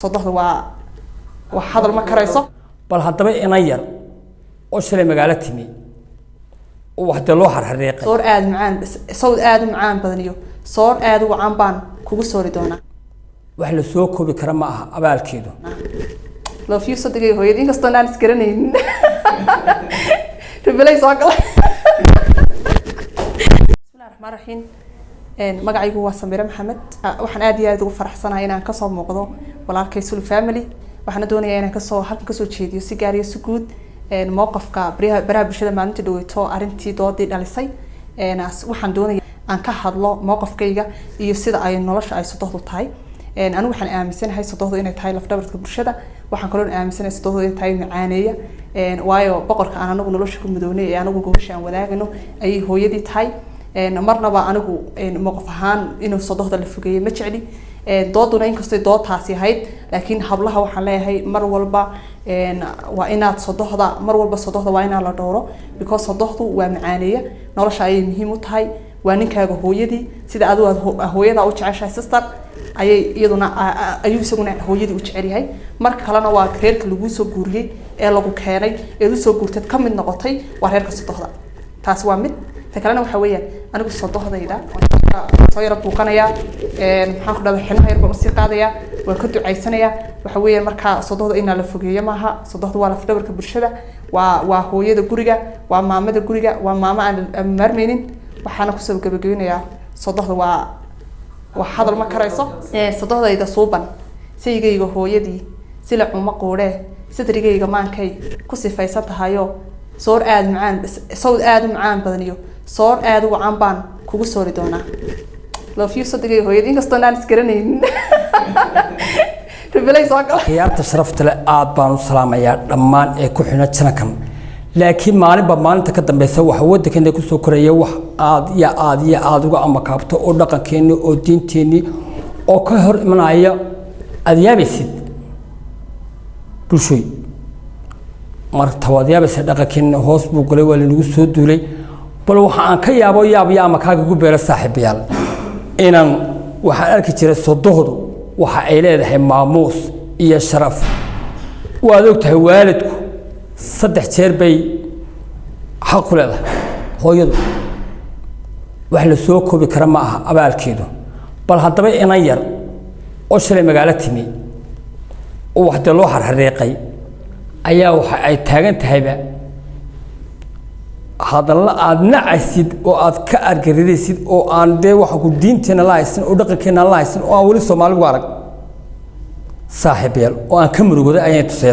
صدقه وحضر المكريسة بل هدبا إنا ير oo shalay magaalo timi oo waxda loo xarxareeqay soor aad macaan sawd aad macaan badaniyo soor aad u caan baan kugu soori doonaa wax la soo koobi kara ma aha abaalkeedu loo fiir sadigay hooyadii inkastoo aan isgaranayn revelay soo gal bismillaahir rahmaanir rahiim magacaygu waa Samira Maxamed waxaan aad iyo aad ugu faraxsanahay inaan ka soo muuqdo walaalkay Sul family waxaan doonayaa inaan halkan ka soo jeediyo si gaar ah si guud موقفك برا بشدة ما أنت دويتو أرنتي دودي دالسي ناس وحن دوني أن كهذا موقف كيجا يصير أي نلاش أي صدق تاي أنا وحن أمسين هاي صدق إنه تاي لفترة بشدة وحن كلون أمسين صدق إنه تاي معانية وايو بقرك أنا نقول نلاش كم دوني أنا نقول قوش ولا إنه أي هو يدي تاي مرنا بقى أنا نقول موقف هان إنه صدق اللي فوقيه متشعلي dooduna inkastoo dood taasi ahayd laakiin hablaha waxaan leeyahay mar walba waa inaad sodohda mar walba sodohda waa inaad la dhowro because sodohdu waa macaaneeya nolosha ay muhiim u tahay waa ninkaaga hooyadii sida aad hooyada u jeceshahay sister ayay iyaduna ayuu isaguna hooyadii u jecel yahay marka kalena waa reerka lagu soo guuriyay ee lagu keenay ee u soo guurtay ka mid noqotay waa reerka sodohda taas waa mid فكلنا وحويا أنا قلت صدقه ذا صاير بوقنايا محاكم هذا حنها يربع موسيقى ذا وكنت عايزنايا وحويا مركا صدقه إن على فوقية معها صدقه ولا فلور كبرشة وهو يد جورجا وماما د جورجا وماما عن مرمين وحنا كسب كبجينيا صدقه وحضر ما كريسة صدقه إذا صوبا سيجي هو يدي سلع مقولة سترجي جمان كي كسي فيسات هايو صور آد معان صوت آد معان بدنيو صور آد وعان بان كوجو صوري دونا لو في صدقي هو يدين كستون أنا سكرنين ربلي صاقل يا تشرفت لآد بان السلام يا رمان كحنا تنكم لكن مالي بمان تقدم بيسوي حودك إنك سكرية وح آد يا آد وعم كابته أو دقن كيني أو دين تيني أو كهر من عيا أديابي سيد بشوي martawadyaaba sadaqakin hoos buu galay waa lagu soo duulay bal waxaan ka yaab ama kaaga ugu beera saaxiibayaal inaan waxaan arki jiray sodohdu waxa ay leedahay maamuus iyo sharaf waad ogtahay waalidku saddex jeer bay xaq u leedahay hooyadu wax la soo koobi kara ma aha abaalkeedu bal haddaba inan yar oo shalay magaalo timi oo waxda loo xarxareeqay ayaa waxa ay taagan tahayba hadalla aad nacaysid oo aad ka argarisid oo aan de waxa ku diinteena la haysan oo dhaqankeena la haysan oo aan wali Soomaaligu arag saaxiibayaal oo aan ka murugooday ayay tusay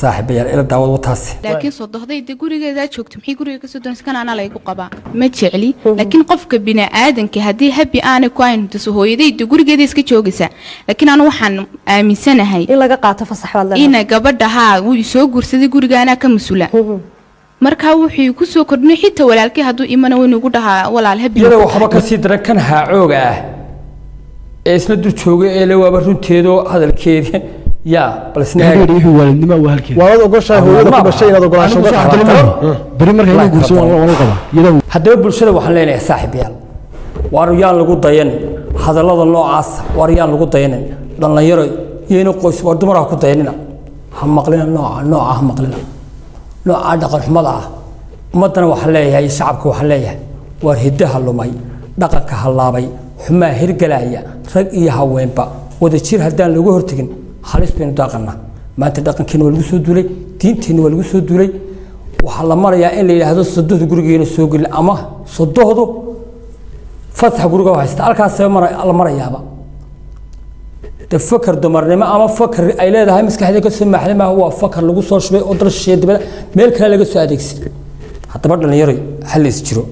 saaxiibayaal ila daawad wataasi laakiin sodohdayda gurigeeda joogto maxay guriga ka soo doonaysan ana la igu qabaa ma jecli laakiin qofka bini aadanka hadii habi aan ku aynto hooyadayda gurigeeda iska joogaysa laakiin aan waxaan aaminsanahay in laga qaato fasax wala in gabadhaha uu soo guursaday gurigaana ka masuula marka wuxuu ku soo kordhnay xitaa walaalkii haduu imana weyn ugu dhahaa walaal habi yada waxba ka sii daran kan haacooga ah ee isla dul joogay ee la waaba runteedo hadalkeedii يا بس نهاية ريحه والدنا وهالكذا. والله أقولش هو هذا كل شيء هذا قرآن شو بريمر هنا يقولون ولا قبا. يلا. هذا بالشدة وحلينا يا صاحبي يلا. وريان لقوا ضيان هذا الله النوع عاص وريان لقوا ضيان لأن يرى ينقص وردمره كوا ضياننا. هم مقلنا النوع هم مقلنا. نوع عادة الحملة. مدنا وحليها يشعبك وحليها ورهدها اللومي دقك هاللابي حما هرجلايا رجيها وين با وده شير هدان لقوا هرتجن. خالص بين داقنا ما تدقن كانوا والجو سودولي تين والجو سودولي وحلا مرة يا إلا هذا الصدود جورجين السوق الأما صدوه فتح جورجا وحست أركاس مرة على مرة يابا تفكر دمرنا ما أما فكر أيلا ده هاي مسك هذا قسم محل ما هو فكر لجو صار شوي أدرس شيء دبل ملك هلا لجو سعدك حتى برضه نيري هل يستجرو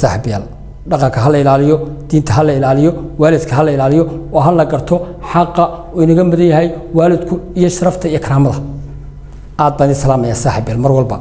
صاحب يلا dhaqanka hal ilaaliyo diinta hal ilaaliyo waalidka hal ilaaliyo oo hal la garto xaqa oo inaga madan yahay waalidku iyo sharafta iyo karaamada aad baan salaamaya saaxiib mar walba